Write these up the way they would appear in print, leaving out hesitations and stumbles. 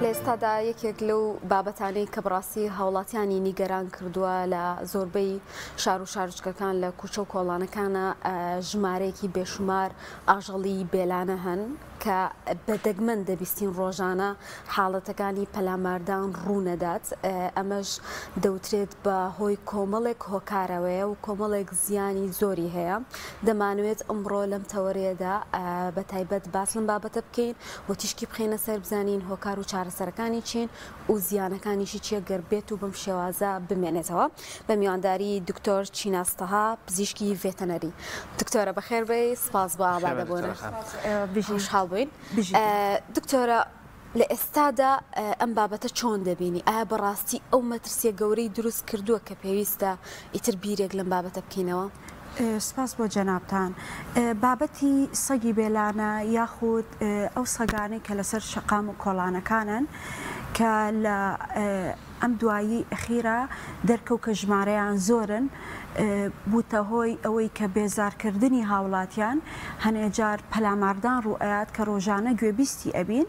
لێستادا یەکێک لەو بابەتانەی کە بڕاستی هاوڵاتیانی نیگەران کردووە لە زۆربەی شار و شارچکەکان لە کوچە و کۆڵانەکانە ژمارەیەکی بێشمار ئاژەڵی بێلانە هەن کە بەدەگمەن دەبیستین ڕۆژانە حاڵەتەکانی پەلاماردان ڕوونەدات. ئەمەش دەوترێت بە هۆی کۆمەڵێک هۆکارەوەیە و کۆمەڵێک زیانی زۆری هەیە. دەمانوێت ئەمڕۆ لەم تەوەرەیەدا بە تایبەت باس لەم بابەتە بکەین و تیشکی بخێنە سەر بزانین هۆکار و چارەسەرەکانی چین و زیانەکانیشی چیە گەر بێت و بەم شێوازە بمێنێتەوە. بە میوانداری دکتۆر چیناستەها پزیشکی ڤێتەنەری. دکتۆرە بەخێر بێی، سپاس بۆ ئاڵادەبوونە. خۆشحاڵ بووین. دکتۆرە لە ئێستادا ئەم بابەتە چۆن دەبینی؟ ئایا بەڕاستی ئەو مەترسیە گەورەی دروست کردووە کە پێویستە ئیتر بیرێک لەم بابەتە بکەینەوە؟ سپاس بۆ جەنابتان. بابەتی سەگی بێلانە یاخود ئەو سەگانەی کە لەسەر شەقام و کۆڵانەکانن کە لە ئەم دوایی ئەخیرە دەرکەوت کە ژمارەیان زۆرن بووتە هۆی ئەوەی کە بێزارکردنی هاوڵاتیان هەنێجار پەلاماردان ڕوئەیات کە ڕۆژانە گوێبیستی ئەبین.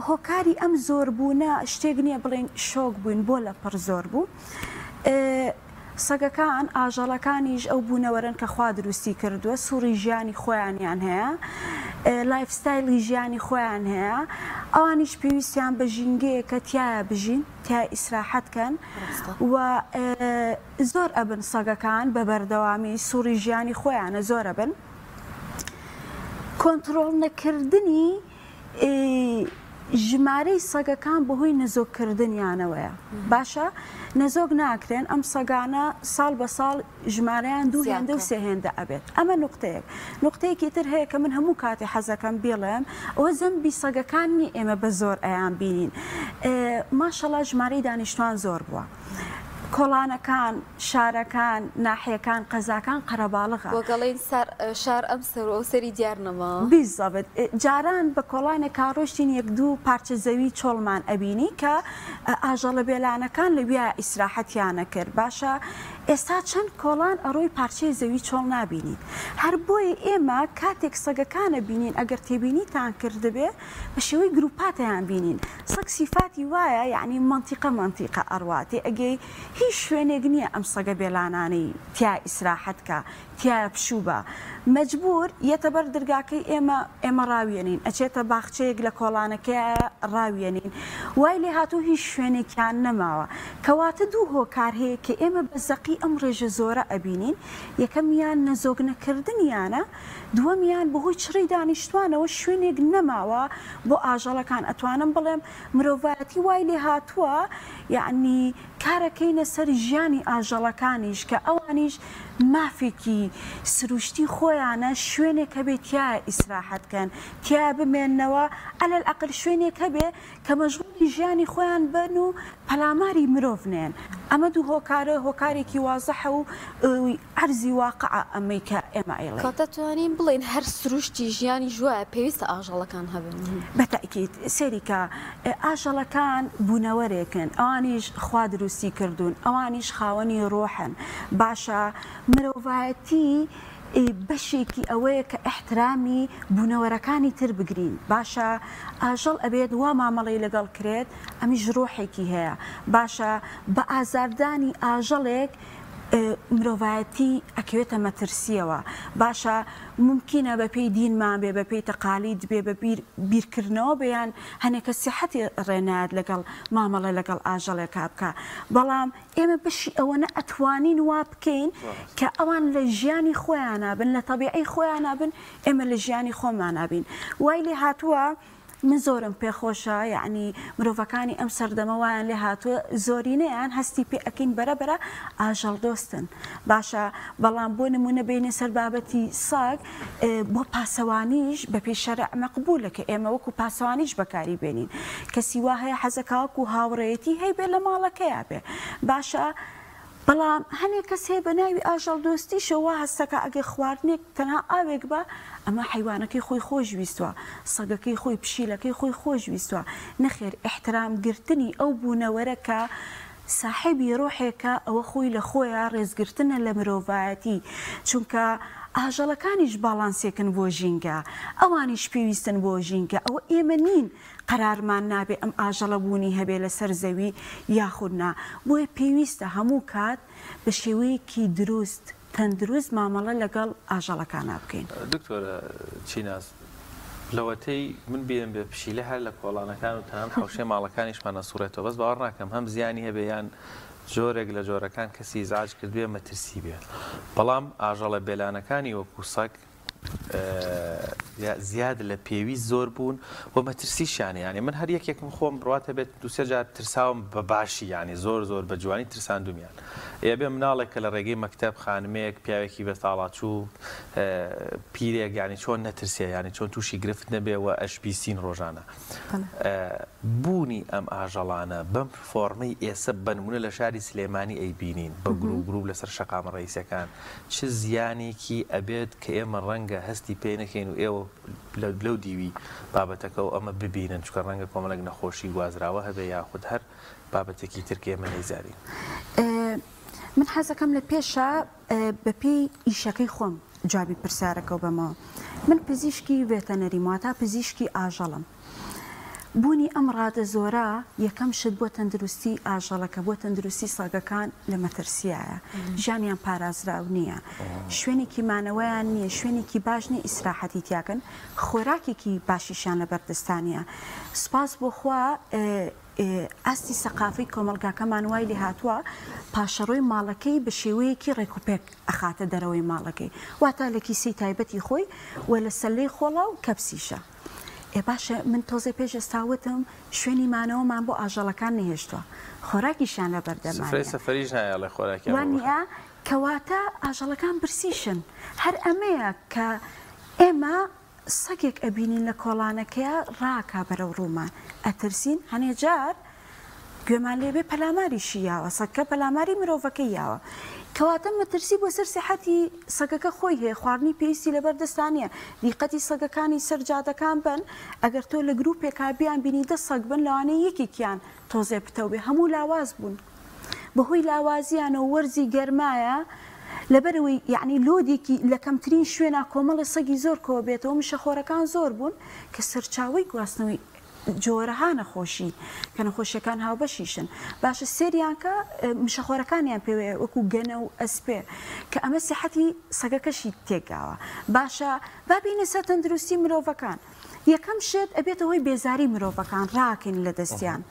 هۆکاری ئەم زۆربوونە شتێک نییە بڵێن شۆک بووین بۆ لە پڕ زۆر بوو. سەگەکان ئاژەڵەکانیش ئەو بوونەوەرن کە خوا دروستی کردووە، سووری ژیانی خۆیانیان هەیە، لایفستایلی ژیانی خۆیان هەیە، ئەوانیش پێویستیان بە ژینگەیە کە تایە بژین، تای ئیسراحەتکەن و زۆر ئەبن سەگەکان بە بەردەوامی سووری ژیانی خۆیانە زۆر ئەبن. کۆنتڕۆڵ نەکردنی ژمارەی سەگەکان بەهۆی نەزۆکردنیانەوەیە. باشە نەزۆک ناکرێن ئەم سەگانە ساڵ بە ساڵ ژمارەیان دووهێندە و سێهێندە ئەبێت. ئەمە نقطەیەک. نقطەیەکی تر هەیە کە من هەموو کاتی حەزەکەم بێڵێم ئەوە زەمبی سەگەکانی ئێمە بە زۆر ئەیان بینین. ماشەڵڵا ژمارەی دانیشتوان زۆر بووە. کۆڵانەکان، شارەکان، ناحیەکان، قەزاکان قەرەباڵغە. وەگەڵین شار ئەم سەری دیار نەما. بیزەبێت جاران بە کۆڵانێک کاڕۆشتین یەک دوو پارچە زەوی چۆڵمان ئەبینی کە ئاژەڵە بێلانەکان لەوێ ئیسراحەتیانە کرد. باشە ئێستا چەند کۆڵان ئەڕۆی پارچەی زەوی چۆڵ نابینین. هەر بۆیە ئێمە کاتێک سەگەکانە بینین ئەگەر تێبینیتان کردبێ بە شێوەی گروپاتیان بینین. سەگ سیفاتی وایە یعنی منتیقە ئەڕواتی ئەگەی هیچ شوێنێک نییە ئەم سەگە بێلانانەی تیا ئیسراحەتکە تیا پشوبە مەجبور یەتە بەر دەرگاکەی ئێمە ڕاوێنین ئەچێتە باخچەیەک لە کۆڵانەکەی ڕاوێنین وای لێ هاتوو هیچ شوێنێکیان نەماوە کەواتە دوو هۆکار هەیە کە ئێمە بە زەقی ئەم ڕێژە زۆرە ئەبینین یەکەمیان نەزۆک نەکردنیانە دووەمیان بەهۆی چڕی دانیشتوانەوە شوێنێک نەماوە بۆ ئاژەڵەکان ئەتوانم بڵێم مرۆڤایەتی وای لێ هاتووە یعنی کارەکەینە سەر ژیانی ئاژەڵەکانیش کە ئەوانیش مافێکی سروشتی خۆیانە شوێنێک هەبێ تایە ئیسراحەتکەن تیا بمێننەوە ئەلەل ئەقل شوێنێک هەبێ کە مەژغوڵی ژیانی خۆیان بن و پەلاماری مرۆڤ نێن ئەمە دوو هۆکارە هۆکارێکی وازەحە و عەرزی واقعە ئەمەی کە ئێمە ئەیڵێن کاتە توانین بڵێن هەر سروشتی ژیانی ژوایە پێویستە ئاژەڵەکان هەبن بەتەئکید سێریکە ئاژەڵەکان بوونەوەرێکن ئەوانیش خوا دروستی کردوون ئەوانیش خاوەنی ڕۆحن باشە مرۆڤایەتی بەشێکی ئەوەیە کە ئەحترامی بوونەوەرەکانی تر بگرین باشە ئاژەڵ ئەبێت وا مامەڵی لەگەڵ کرێت ئەمیش ڕۆحێکی هەیە باشە بە ئازاردانی ئاژەڵێک مرۆڤایەتی ئەکەوێتە مەترسیەوە باشە ممکنە بە پێی دینمان بێ بە پێی تەقالید بێ بە بیرکردنەوە بەیان هەنێکە سیحەتی ڕێنات لەگەڵ مامەڵە لەگەڵ ئاژەڵێکا بکە بەڵام ئێمە بەشی ئەوەنە ئەتوانین وا بکەین کە ئەوان لە ژیانی خۆیان نابن لە تەبیعەی خۆیان نابن ئێمە لە ژیانی خۆمان نابین وای لێ هاتووە من زۆرم پێخۆشە یعنی مرۆڤەکانی ئەم سەردەمەوایان لێ هاتووە زۆرینەیان هەستی پێ ئەکەین بەرەبرە ئاژەڵ دۆستن باشە بەڵام بۆ نمونە بینێ سەر بابەتی ساگ بۆ پاسەوانیش بە پێی شەرع مەقبولە کە ئێمە وەکو پاسەوانیش بەکاری بێنین کەسی وا هەیە حەزەکە وەکو هاوڕێیەتی هەی بێ لە ماڵەکەیە بێ باشە بەڵام هەنێک کەس هەیە بە ناوی ئاژەڵ دۆستیشەوە هەستەکە ئەگەر خواردنێک تەنها ئاوێک بە ئەمە حیوانەکەی خۆی خۆشویستوە سەگەکەی خۆی پشیلەکەی خۆی خۆشویستوە نەخێر احترام گرتنی ئەو بوونەوەرە کە ساحبی ڕۆحێکە ئەوە خۆی لە خۆیان ڕێزگرتنە لە مرۆڤایەتی چونکە ئاژەڵەکانیش باڵانسێکن بۆ ژینگە ئەوانیش پێویستن بۆ ژینگە ئەوە ئێمە نین قەرارمان نابێ ئەم ئاژەڵە بوونی هەبێ لەسەر زەوی یاخودنا بۆیە پێویستە هەموو کات بە شێوەیەکی دروست تەندروست مامەڵە لەگەڵ ئاژەڵەکانە بکەین. دکتۆرە چیناز لەوەتەی من بێن بێ پشیلە هەر لە کۆڵانەکان و تەنان حوشێ ماڵەکانیشمانە سوورێتەوە بەس باوەڕ ناکەم هەم زیانی هەبێ یان جۆرێک لە جۆرەکان کەسی زاج کردوێ مەترسی بێت بەڵام ئاژەڵە بێلانەکانی وەکو سەگ زیاد لە پێویست زۆر بوون و مەترسیشیانە ینی من هەر یەکێکم خۆم بڕاتە بێت دوسێ جار ترساوم بە باشی ینی زۆر زۆر بە جوانی ترساندومیان بێ مناڵێک کە لە ڕێگەی مەکتەب خانمەیەک پیاوێکی بەستاڵاچوو پیرێک ینی چۆن نەترسێ ینی چۆن تووشی گرفت نەبێەوە ئەشبیسین ڕۆژانە بوونی ئەم ئاژەڵانە بەم فۆرمەی ئێسە بنمونە لە شاری سلێمانی ئەیبینین بە گروپ لەسەر شەقام ڕئیسەکان چ زیانێکی ئەبێت کە ئێمە ڕەنگە هەستی پێ نەکەین و ئێوە لەو دیوی بابەتەکە و ئەمە ببینن چکە ڕەنگە کۆمەڵێک نەخۆشی گوازراوە هەبێ یاخود هەر بابەتێکی ترکێ ئێمە نەیزارین. من حەزەکەم لە پێشە بە پێی ئیشەکەی خۆم جوابی پرسیارەکە بەمەوە من پزیشکی ڤێتەنەری واتە پزیشکی ئاژەڵم بوونی ئەم ڕادە زۆرە یەکەم شت بۆ تەندروستی ئاژەڵەکە بۆ تەندروستی سەگەکان لە مەترسیایە ژیانیان پارازراو نییە شوێنێکی مانەوەیان نییە شوێنێکی باش نیە ئیسراحەتی تیاکەن خۆراکێکی باشیشان لە بەردەستانیە سپاس بۆ خوا ئاستی سەقافی کۆمەلگاکەمان وای لێ هاتووە پاشەڕۆی ماڵەکەی بە شێوەیەکی ڕێکوپێک ئەخاتە دەرەوەی ماڵەکەی واتە لە کیسەی تایبەتی خۆی و لە سەلەی خۆڵە و کەپسیشە باشە من تۆزێ پێش ئێستاوتم شوێنی مانەوەمان بۆ ئاژەڵەکان نهێشتووە خۆراکیشان لە بەردەمانە کەواتە ئاژەڵەکان برسیشن هەر ئەمەیە کە ئێمە سەگێک ئەبینین لە کۆڵانەکەیە ڕاکا بەرەو ڕوومان ئەترسین هەنێ جار گوێمان لێبێ پەلاماریشی یاوە سەگەکە پەلاماری مرۆڤەکەی یاوە کەواتە مەترسی بۆ سەر سیحەتی سەگەکە خۆی هەیە خواردنی پێویستی لەبەردەستانیە دیقەتی سەگەکانی سەرجادەکان بن ئەگەر تۆ لە گروپێکا بیان بینی دە سەگ بن لەوانەیە یەکێکیان تۆزێ پتە بێ هەموو لاواز بوون بەهۆی لاوازیانە وەرزی گەرمایە لەبەرەوەی یعنی لۆدێکی لە کەمترین شوێنە کۆمەڵی سەگی زۆر کۆ بێتەوە مشەخۆرەکان زۆر بوون کە سەرچاوی گواستنەوەی جۆرەها نەخۆشی کە نەخۆشیەکان هاوبەشیشن باشە سێریانکە مشەخۆرەکانیان پێوەیە وەکو گەنە و ئەسپێ کە ئەمە سیحەتی سەگەکەشی تێکاوە باشە بابینە سەر تەندروستی مرۆڤەکان یەکەم شت ئەبێتەوەی بێزاری مرۆڤەکان ڕاکەین لە دەستیان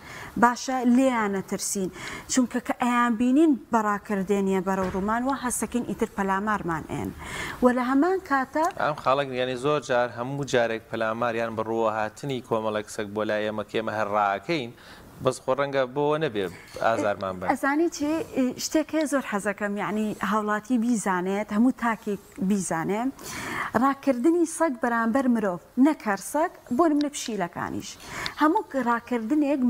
باشە لێیانە ترسین چونکە کە ئەیان بینین بەڕاکردێنیە بەرەو ڕوومان و هەستەکەین ئیتر پەلامارمان ئێن و لە هەمان کاتە ئەم خاڵک ینی زۆر جار هەموو جارێک پەلاماریان بڕووە هاتنی کۆمەڵک سەگ بۆ لای ئێمە کێمە هەر ڕاکەین بەس خۆ ڕەنگە بۆ نەبێ ئازارمان بن ئەزانی چی شتێک هەیە زۆر حەزەکەم یعنی هاوڵاتی بیزانێت هەموو تاکێک بیزانێ ڕاکردنی سەگ بەرامبەر مرۆڤ نەکەر سەگ بۆ نمونە پشیلەکانیش هەموو ڕاکردنێک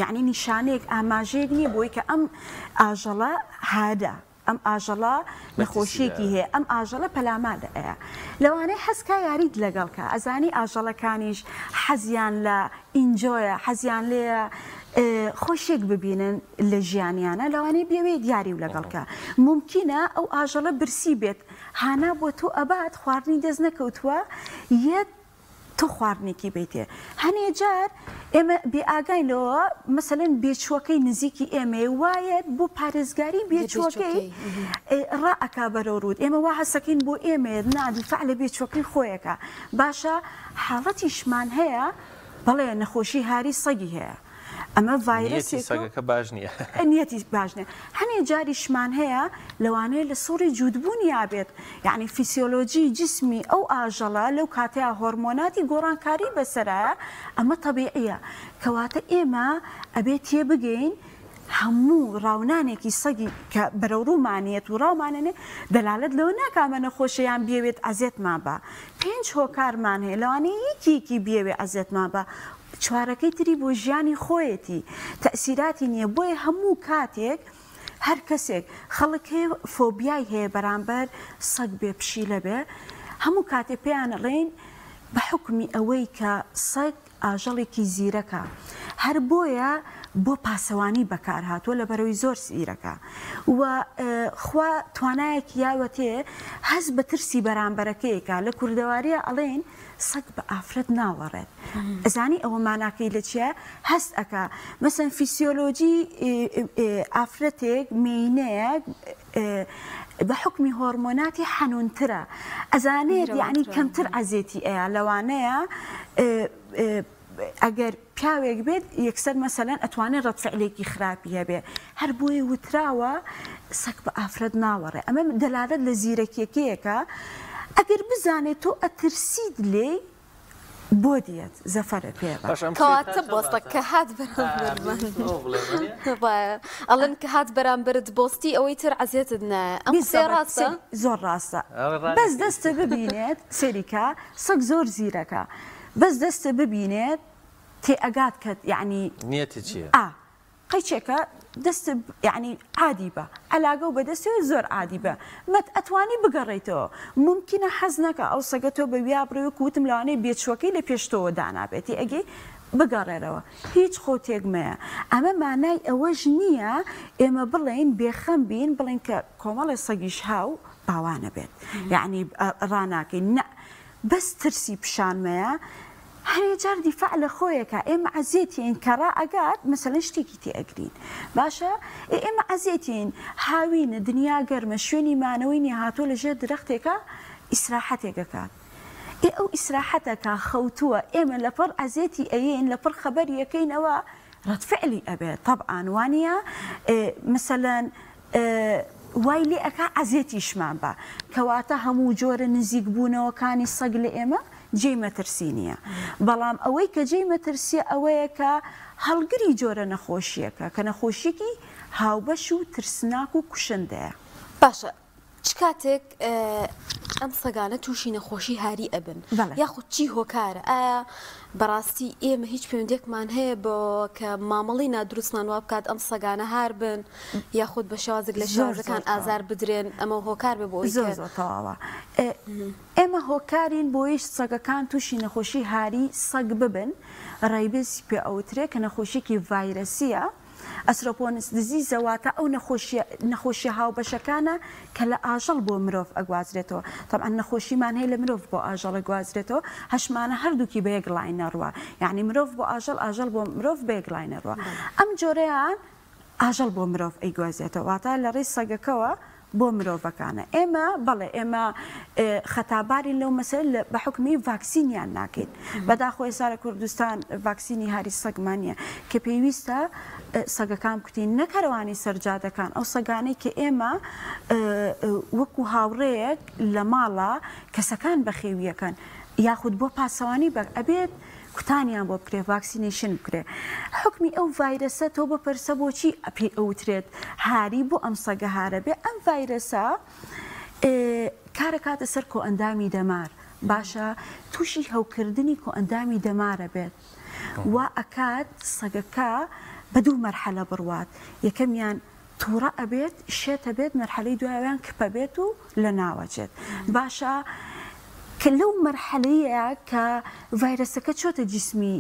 یعنی نیشانەیەک ئاماژەیەک نییە بۆی کە ئەم ئاژەڵە هادە ئەم ئاژەڵە نەخۆشیێکی هەیە ئەم ئاژەڵە پەلامادە ئەیە لەوانەیە حەزکا یاریت لەگەڵکە ئەزانی ئاژەڵەکانیش حەزیان لە ئینجۆیە حەزیان لێە خۆشێک ببینن لە ژیانیانە لەوانەیە بێوێ دیاری و لەگەڵکە ممکنە ئەو ئاژەڵە برسی بێت هانا بۆ تۆ ئەبات خواردنی دەست نەکەوتووە یەک تۆ خواردنێکی بیتێ هەنێ جار ئێمە بێ ئاگاینەوە مەسەلەن بێچووەکەی نزیکی ئێمە وایە بۆ پارێزگاری بێچووەکەی ڕائەکا بەرەو ڕوود ئێمە وا هەسەکەین بۆ ئێمە نادفاع لە بێچووەکەی خۆیەکە باشە حاڵەتیشمان هەیە بەڵێ نەخۆشی هاری سەگی هەیە ئەمە ڤایرەسێکەکە باش نییە نیەتی باش نیە هەنێ جاریشمان هەیە لەوانەیە لە سووری جوودبوون یابێت یعنی فیسیۆلۆجی جسمی ئەو ئاژەڵە لەو کاتەیە هۆرمۆناتی گۆڕانکاری بەسەرایە ئەمە تەبیعیە کەواتە ئێمە ئەبێت تێ بگەین هەموو ڕاونانێکی سەگی کە بەرەو ڕوومانێت و ڕاومانێنێ دەلالت لەوە ناکامە نەخۆشییان بێوێت ئازێتمان بە 5 هۆکارمان هەیە لەوانەیە یەکێکی بێوێ ئازێتمان بە چوارەکەی تری بۆ ژیانی خۆیەتی تەسیراتی نییە بۆیە هەموو کاتێک هەر کەسێک خەڵک هەیە فۆبیای هەیە بەرامبەر سەگ بێ پشیلە بێ هەموو کاتێک پێیان ڕێن بە حکمی ئەوەی کە سەگ ئاژەڵێکی زیرەکە هەر بۆیە بۆ پاسەوانی بەکار هاتووە لە بەرەوەی زۆر سیرەکە و خوا توانایەکی یاوەتێ هەز بە ترسی بەرامبەرەکەیەکە لە کوردەواریە ئەڵێن سەگ بە ئافرەت ناوەڕێت ئەزانی ئەوە ماناکەی لە چیە هەست ئەکا مەسەن فیسیۆلۆجی ئافرەتێک مینەیەک بە حکمی هۆرمۆناتی حەنونترە ئەزانێت یعنی کەمتر عەزێتی ئەیە لەوانەیە ئەگەر پیاوێک بێت یەکسەر مەسەلەن ئەتوانێت ڕەتفعلێکی خراپی هەبێ هەر بۆیە وتراوە سەگ بە ئافرەت ناوەڕێ ئەمە دەلالەت لە زیرەکیەکەیەکە ئەگەر بزانێت تۆ ئەترسید لێ بۆ دیێت زەفەرە پێ کەواتە بۆستە کە هات ئەڵەن کە هات بەرامبرت بۆستی ئەوەی تر عەزێتت نایە ئەم قسەی ڕاستە زۆر ڕاستە بەس دەستە ببینێت سەریکە سەگ زۆر زیرەکە بەس دەستە ببینێت تێئەگات کە یعنی نیەتی چییە؟ قەیچێکە دەست یعنی عادی بە عەلاقە و بەدەستێ زۆر عادی بە مەت ئەتوانی بگەڕێیتەوە ممکنە حەز نەکە ئەو سەگە تۆ بە ویا بڕێ وتم لەوانەیە بێچوەکەی لە پێشتەوە دانابێتی ئەگەی بگەڕێرەوە هیچ خۆتێک مەیە ئەمە مانای ئەوەش نییە ئێمە بڵێن بێخەم بین بڵێن کە کۆمەڵی سەگیش هاو باوانە بێت یعنی ڕناکەین نە بەس ترسی پیشانمەیە هەیە جار دیفاع لە خۆیەکە ئێمە عەزێتین کە ڕائەگات مەسەلەن شتێکی تێئەگرین باشە ئێمە عەزێتین هاوینە دنیا گەرمە شوێنی مانەوەی هاتۆ لەژێر درەختێکە ئیسراحەتێکەکات ئەو ئیسراحەتەکە خەوتووە ئێمە لەپڕ عەزێتی ئەیین لەپڕ خەبەریەکەینەوە ڕەتفعلی ئەبێت طەبعاً وانە مەسەلەن وای لێ ئەکا عەزێتیشمان بە کەواتە هەموو جۆرە نزیک بوونەوەکانی سەگ لە ئێمە جێی مەترسی نییە بەڵام ئەوەی کە جێی مەترسیە ئەوەیە کە هەڵگری جۆرە نەخۆشیەکە کە نەخۆشیێکی هاوبەش و ترسناک و کوشندەیە باشە چ کاتێک ئەم سەگانە تووشی نەخۆشی هاری ئەبن یاخود چی هۆکارە ئایا بەڕاستی ئێمە هیچ پەیوەندێکمان هەیە بۆ کە مامەڵی نادروستمان وا بکات ئەم سەگانە هار بن یاخود بە شێوازێک لە شێوازەکان ئازار بدرێن ئەمە هۆکار بێ بۆ زۆر تەواوە ئێمە هۆکارین بۆیش سەگەکان تووشی نەخۆشی هاری سەگ ببن ڕێبێسی پێ ئەوترێ کە نەخۆشیێکی ڤایرەسیە ئەسرۆپۆنس دزی زەواتە ئەو نەخۆشی هاوبەشەکانە کە لە ئاژەڵ بۆ مرۆڤ ئەگوازرێتەوە طبعاً نەخۆشیمان هەیە لە مرۆڤ بۆ ئاژەڵ ئەگوازرێتەوە هەشمانە هەردووکی بە یەک لاینەڕوە یعنی مرۆڤ بۆ ئاژەڵ بۆ مرۆڤ بە یەک لاینەڕوە ئەم جۆرەیان ئاژەڵ بۆ مرۆڤ ئەیگوازێتەوە واتە لە ڕێی سەگەکەوە بۆ مرۆڤەکانە ئێمە بەڵێ ئێمە خەتابارین لەو مەسەلە بە حکمی ڤاکسینیان ناکەین بەداخۆی سارە کوردستان ڤاکسینی هاری سەگمانە کە پێویستە سەگەکان کوتین نەکەروانی سەرجادەکان ئەو سەگانەی کە ئێمە وەکو هاوڕەیەک لە ماڵە کەسەکان بەخێویەکەن یاخود بۆ پاسەوانی بە ئەبێت کوتانیان بۆ بکرێ ڤاکسینێشن بکرێ حکمی ئەو ڤایرەسە تۆ بپەرسە بۆچی پێ ئەوترێت هاری بۆ ئەم سەگە هارە بێ ئەم ڤایرەسە کارە کاتە سەر کۆئەندامی دەمار باشە تووشی هەوکردنی کۆئەندامی دەمارە بێت وا ئەکات سەگەکە بە دوو مەرحەلە بڕوات یەکەمیان تووڕە ئەبێت شێتە بێت مەرحەلەی دوایان کپە بێت و لە ناوەچێت باشە کە لەو مەرحەلەیە کە ڤایرەسەکە چۆتە جسمی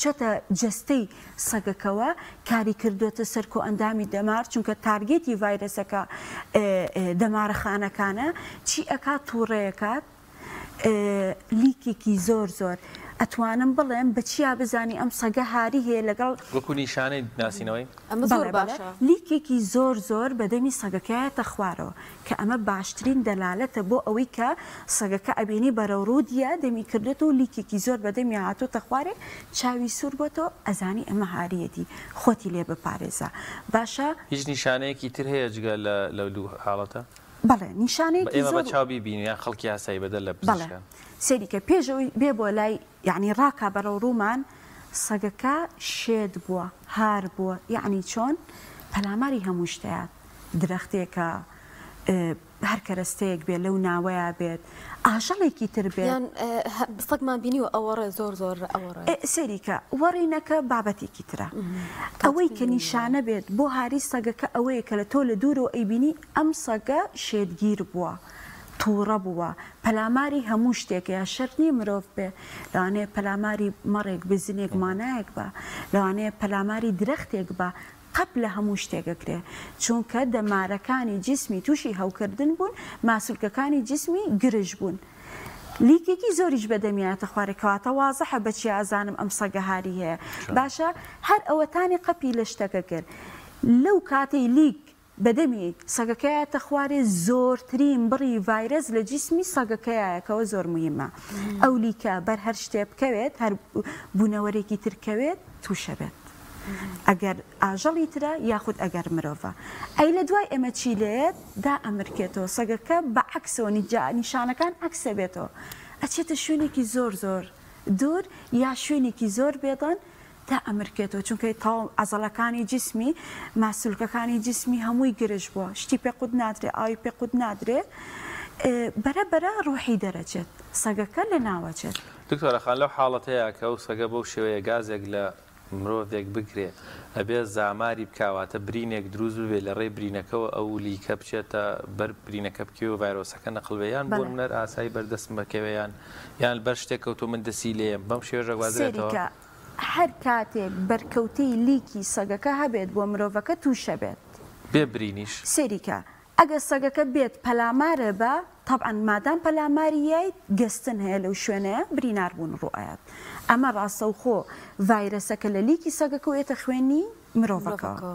چۆتە جەستەی سەگەکەوە کاری کردوێتە سەر کۆئەندامی دەمار چونکە تارگێتی ڤایرەسەکە دەمارەخانەکانە چی ئەکات تووڕەیەکات لیکێکی زۆر ئەتوانم بڵێم بە چیا بزانی ئەم سەگە هاری هەیە لەگەڵ وەکو نیشانەی ناسینەوەی لیکێکی زۆر بەدەمی سەگەکەیەتە خوارەوە کە ئەمە باشترین دەلالەتە بۆ ئەوەی کە سەگەکە ئەبینی بەرەوڕوودیە دەمی کردێت و لیکێکی زۆر بەدەمی هاتۆتە خوارێ چاوی سوور بۆتەوە ئەزانی ئەمە هاریەتی خۆتی لێ بپارێزە باشە هیچ نیشانەیەکی تر هەیە جگە لە دوو حاڵەتە بەڵێ نیشانەیەکی ئێمە بە چاوی بینی یان خەڵکی یاسایی بەدەر لە پزیشکان سەریکە پێشەوەی بێ بۆ لای یعنی ڕاکا بەرەو ڕوومان سەگەکە شێت بووە هار بووە یعنی چۆن پەلاماری هەموو شتەیە درەختێکە هەر کەرەستەیەک بێت لەو ناوەیە بێت ئاژەڵێکی تر بێت بسەگمان بینی و ئەوەڕێ زۆر ئەوەڕێ سەریکە وەڕینەکە بابەتێکی ترە ئەوەی کە نیشانە بێت بۆ هاری سەگەکە ئەوەیە کە لە تۆ لە دوورەوە ئەیبینی ئەم سەگە شێتگیر بووە تووڕە بووە پەلاماری هەموو شتێکە شەرنی مرۆڤ بێ لەوانەیە پەلاماری مەڕێک بزنێک مانایەک بە لەوانەیە پەلاماری درەختێک بە قەب لە هەموو شتێکەکرێ چونکە دەمارەکانی جسمی تووشی هەوکردن بوون ماسوولکەکانی جسمی گرژ بوون. لیکێکی زۆریش بەدەمیاتە خوارێکەواتە وازەحە بەچی ئازانم ئەم سەگەهاری هەیە باشە هەر ئەوەتانی قەپی لە شتەکە کرد لەو کاتەی لیک بەدەمی سەگەکەیەتە خوارێ زۆرترین بڕی ڤایرەس لە جسمی سەگەکەیەکەوە زۆر مهمە ئەو لیکە بەر هەر شتێ بکەوێت هەر بوونەوەرێکی ترکەوێت تووشە بێت ئەگەر ئاژەڵی ترە یاخود ئەگەر مرۆڤە ئەی لە دوای ئەمە چی لێت دا ئەمرکێتەوە سەگەکە بە عەکسەوە نیشانەکان عەکسە بێتەوە ئەچێتە شوێنێکی زۆر زۆر دوور یا شوێنێکی زۆر بێدان تا ئەمرکێتەوە چونکە تاو عەزەڵەکانی جسمی ماسوولکەکانی جسمی هەمووی گرژ بووە شتی پێقود نادرێ ئاوی پێقود نادرێ بەرەبەرە ڕۆحی دەرەچێت سەگەکە لە ناوەچێت. دکتۆرە خان لەو حاڵەتەیە کە ئەو سەگە بەو شێوەیە گازێک لە مرۆڤێک بگرێ ئەبێ زاماری بکواتە برینێک دروست بێ لە ڕێ برینەکەەوە ئەو لیکە بچێتە بەر برینەکە بکەوە ڤایرۆسەکە نەقڵوێیان بۆ منەر ئاسایی بەردەست بکەوێیان یان بەر شتێک کەوتۆ من دەسی لێم بەم شێژە وازێتەوە هەر کاتێک بەرکەوتەی لیکی سەگەکە هەبێت بۆ مرۆڤەکە تووشە بێت بێ برینیش سێریکە ئەگەر سەگەکە بێت پەلامارە بە طبعا مادام پەلاماریای گەستن هەیە لەو شوێنەیە برینار بوون ڕوئایەت ئەمە ڕاستەوخۆ ڤایرەسەکە لە لیکی سەگەکە وێتە خوێنی مرۆڤەکەەوە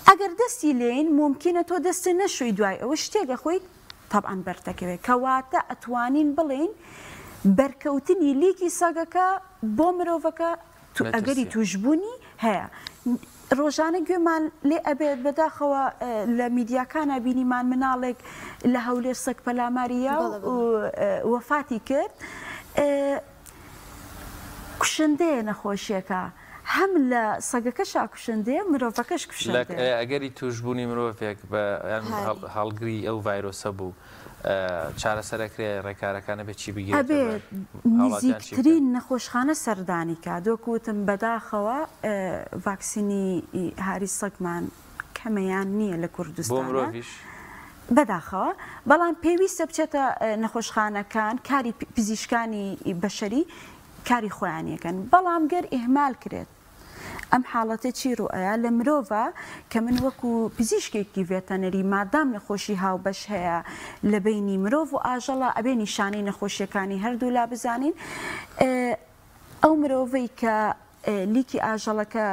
ئەگەر دەستی لێن ممکنە تۆ دەستە نەشوی دوای ئەوە شتێکە خۆی طبعا بەرتەکەوێت کەواتە ئەتوانین بڵین بەرکەوتنی لیکی سەگەکە بۆ مرۆڤەکە ئەگەری توشبوونی هەیە ڕۆژانە گوێمان لێ ئەبێت بەداخەوە لە میدیاکانە بینیمان مناڵێک لە هەولێر سەگ پەلاماریە و وەفاتی کرد کوشندەیە نەخۆشیەکە هەم لە سەگەکەشا کوشندەیە مرۆڤەکەش کوشندەیە ئەگەری توشبوونی مرۆڤێک بە هەڵگری ئەو ڤایرۆسە بوو چارەسەرەکرێ ڕێکارەکانە بێت چی بگێت ئەبێت نزیکترین نەخۆشخانە سەردانی کا دۆکوتم بەداخەوە ڤاکسینی هاری سەگمان کەمەیان نییە لە کوردستانە بەداخەوە بەڵام پێویستە بچێتە نەخۆشخانەکان کاری پزیشکانی بەشەری کاری خۆیانیەکەن بەڵام گەر ئێهمال کرێت ئەم حاڵەتە چی ڕوئەیە لە مرۆڤە کە من وەکو پزیشکێکی ڤێتەنەری مادام نەخۆشی هاوبەش هەیە لە بینی مرۆڤ و ئاژەڵە ئەبێ نیشانەی نەخۆشیەکانی هەردوو لا بزانین ئەو مرۆڤەی کە لیکی ئاژەڵەکە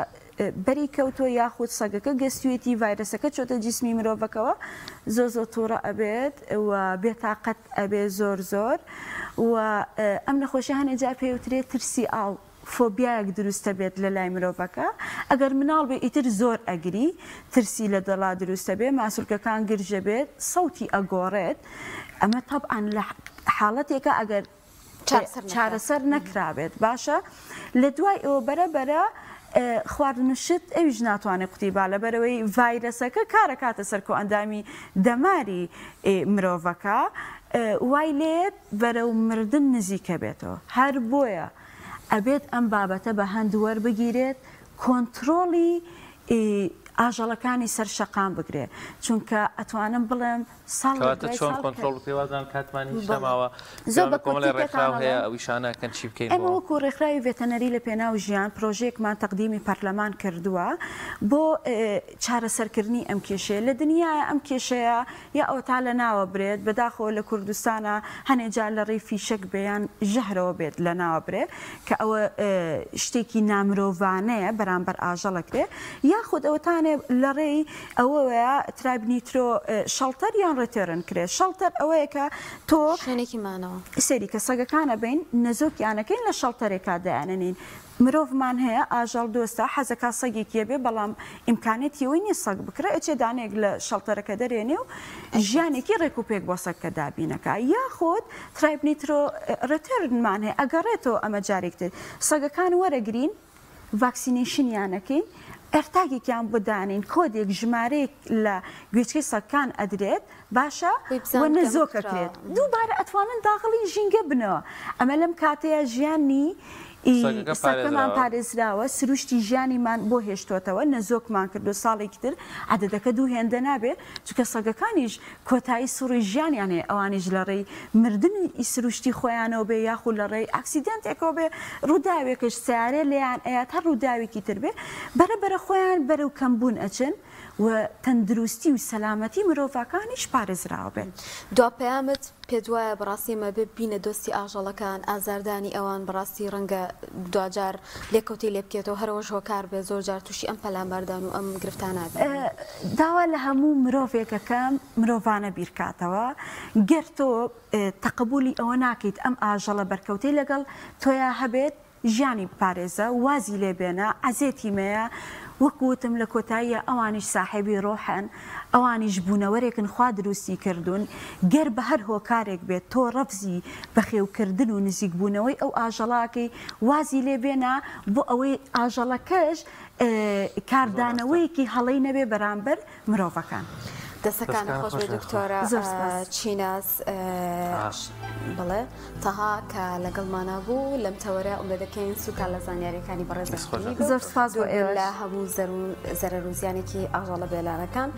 بەری کەوتۆ یاخود سەگەکە گەستوێتی ڤایرەسەکە چۆتە جسمی مرۆڤەکەەوە زۆ تووڕە ئەبێت و بێتاقەت ئەبێ زۆر زۆر و ئەم نەخۆشی هەنێجا پێوترێت ترسی ئاو فۆبیایەک دروستە بێت لە لای مرۆڤەکە ئەگەر مناڵ بێ ئیتر زۆر ئەگری ترسی لە دڵا دروستە بێ ماسوولکەکان گرژە بێت سەوتی ئەگۆڕێت ئەمە طبعاً لە حاڵەتێکە ئەگەر چارەسەر نەکرابێت باشە لە دوای ئەوە بەرەبەرە خواردنوشت ئەویش ناتوانێت قوتیبا لەبەرەوەی ڤایرەسەکە کارەکاتە سەر کۆ ئەندامی دەماری مرۆڤەکە وای لێت بەرەو مردن نزیکە بێتەوە هەر بۆیە ئەبێت ئەم بابەتە بە هەندوەر بگیرێت کۆنتترۆڵی ئاژەڵەکانی سەر شەقام بگرێ چونکە ئەتوانم بڵێم چۆن کۆنتترۆڵ پێوازان کاتمانی شتەماوە کۆمەڵی ڕێکخراو هەیە ئەویشانەکەن چی بکەین ئەمە وەکو ڕێکخراوی ڤێتەنەری لە پێناو ژیان پرۆژەیەکمان تەقدیمی پەرلەمان کردووە بۆ چارەسەرکردنی ئەم کێشەیە لە دنیاە ئەم کێشەیە یا ئەو تا لە ناوە برێت بەداخەوە لە کوردستانە هەنێجا لە ڕێی فیشک بەیان ژەهرەوە بێت لە ناوە برێ کە ئەوە شتێکی نامرۆڤانەیە بەرامبەر ئاژەڵەکرێ یاخود ئەوەتانێ لە ڕێی ئەوەیە ترایبنیترۆ شەڵتەر یان ڕێتێرن کرێت شەڵتەر ئەوەیە کە تۆ شوێنێکی مانەوە سێری کە سەگەکانە بین نەزۆکیانەکەین لە شەڵتەرێکا دایانەنین مرۆڤمان هەیە ئاژەڵ دۆستا حەزەکە سەگێکیە بێ بەڵام ئیمکانێتیەوەی نیە سەگ بکرێت ئەچێ دانێک لە شەڵتەرەکە دەرێنێ و ژیانێکی ڕێکوپێک بۆ سەگکە دابینەکە یاخۆت ترایبنیترۆ ڕێتێرنمان هەیە ئەگەڕێتەوە ئەمە جارێکتر سەگەکان وەرەگرین ڤاکسینێشنیانەکەین ئەرتاگێکیان بدانین کۆدێک ژمارەیەک لە گوێچکەی سەگکان ئەدرێت باشە وە نەزۆکەکرێت دووبارە ئەتوانن داخڵی ژینگە بنەوە ئەمە لەم کاتەیە ژیانی سەکەمان پارێزراوە سروشتی ژیانیمان بۆ هێشتوتەوە نەزۆکمان کردو ساڵێکی تر عادەتەکە دوو هێندە نابێت چونکە سەگەکانیش کۆتایی سوڕی ژیانیانێ ئەوانیش لە ڕێی مردنی سروشتی خۆیانەوە بێ یاخود لە ڕێی ئاکسیدنتێکەوە بێ ڕووداوێکش سیارێ لێیان ئەیات هەر ڕووداوێکی تر بێ بەرەبەرە خۆیان بەرەو کەمبوون ئەچن و تەندروستی و سەلامەتی مرۆڤەکانیش پارێزراوە بێت. دوپەیامت پێ دوایە بەڕاستی مە ببینە دۆستی ئاژەڵەکان ئازاردانی ئەوان بەڕاستی ڕەنگە دوجار لێکەوتی لێ بکێتەوە هەرەوەش هۆکار بێ زۆر جار تووشی ئەم پەلامەردان و ئەم گرفتانە بێت. داوا لە هەموو مرۆڤێکەکەم مرۆڤانە بیرکاتەوە گەر تۆ تەقبولی ئەوە ناکەیت ئەم ئاژەڵە بەرکەوتەی لەگەڵ تۆیا هەبێت ژیانی پارێزە وازی لێبێنە عەزێتی مەیە وەکوتم لە کۆتاییە ئەوانیش ساحێبی ڕۆحن ئەوانیش بوونەوەرێکن خوا دروستی کردوون گەر بە هەر هۆکارێک بێت تۆ ڕەفزی بەخێوکردن و نزیک بوونەوەی ئەو ئاژەڵاکەی وازی لێبێنە بۆ ئەوەی ئاژەڵەکەش کاردانەوەیەکی هەڵەی نەبێ بەرامبەر مرۆڤەکان. دەستەکان خۆش بێ دکتۆرە چیناس بڵێ تەها کە لەگەڵمانە بوو لەم تەوەرە ئەمە دەکەین سوکان لە زانیاریەکانی بەڕێز زۆر سپاس بۆ ئێوە لە هەموو زەرەر و زیانێکی ئاژەڵە بێلارەکان.